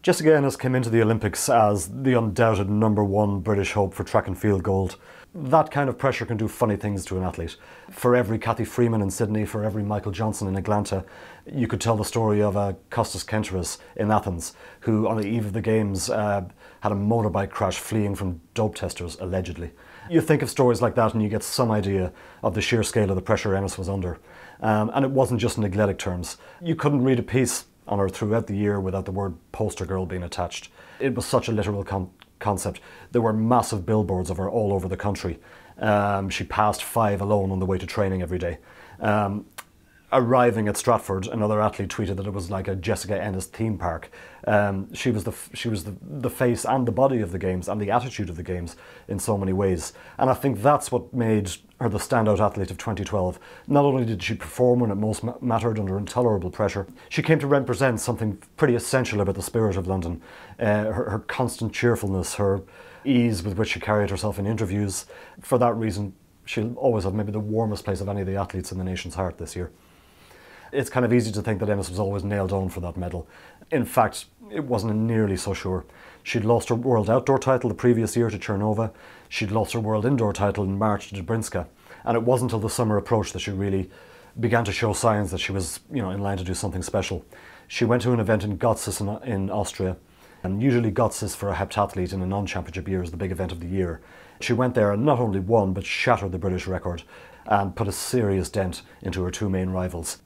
Jessica Ennis came into the Olympics as the undoubted #1 British hope for track and field gold. That kind of pressure can do funny things to an athlete. For every Cathy Freeman in Sydney, for every Michael Johnson in Atlanta, you could tell the story of Kostas Kentouris in Athens, who on the eve of the Games had a motorbike crash fleeing from dope testers, allegedly. You think of stories like that and you get some idea of the sheer scale of the pressure Ennis was under. And it wasn't just in athletic terms. You couldn't read a piece on her throughout the year without the word poster girl being attached. It was such a literal concept. There were massive billboards of her all over the country. She passed 5 alone on the way to training every day. Arriving at Stratford, another athlete tweeted that it was like a Jessica Ennis theme park. She was the face and the body of the Games and the attitude of the Games in so many ways. And I think that's what made her the standout athlete of 2012. Not only did she perform when it most mattered under intolerable pressure, she came to represent something pretty essential about the spirit of London. Her constant cheerfulness, her ease with which she carried herself in interviews. For that reason, she'll always have maybe the warmest place of any of the athletes in the nation's heart this year. It's kind of easy to think that Ennis was always nailed on for that medal. In fact, it wasn't nearly so sure. She'd lost her world outdoor title the previous year to Chernova. She'd lost her world indoor title in March to Dubrinska. And it wasn't until the summer approached that she really began to show signs that she was, in line to do something special. She went to an event in Gotsis in Austria. And usually Gotsis for a heptathlete in a non-championship year is the big event of the year. She went there and not only won, but shattered the British record and put a serious dent into her 2 main rivals.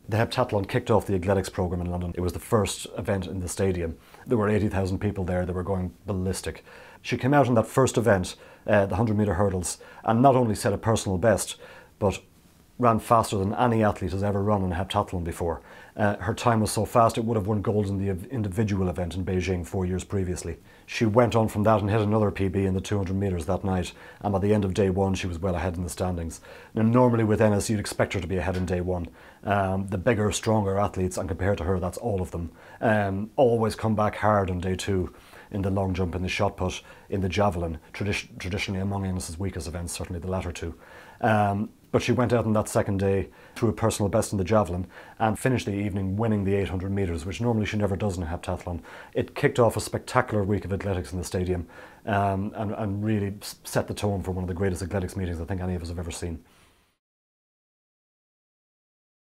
The heptathlon kicked off the athletics programme in London. It was the first event in the stadium. There were 80,000 people there. They were going ballistic. She came out in that first event, the 100-metre hurdles, and not only set a personal best, but ran faster than any athlete has ever run in a heptathlon before. Her time was so fast it would have won gold in the individual event in Beijing 4 years previously. She went on from that and hit another PB in the 200 metres that night, and by the end of day 1 she was well ahead in the standings. Now normally with Ennis you'd expect her to be ahead in day 1. The bigger, stronger athletes, and compared to her that's all of them, always come back hard on day 2. In the long jump, in the shot put, in the javelin, traditionally among Ennis's weakest events, certainly the latter 2. But she went out on that second day to a personal best in the javelin and finished the evening winning the 800 metres, which normally she never does in a heptathlon. It kicked off a spectacular week of athletics in the stadium and really set the tone for one of the greatest athletics meetings I think any of us have ever seen.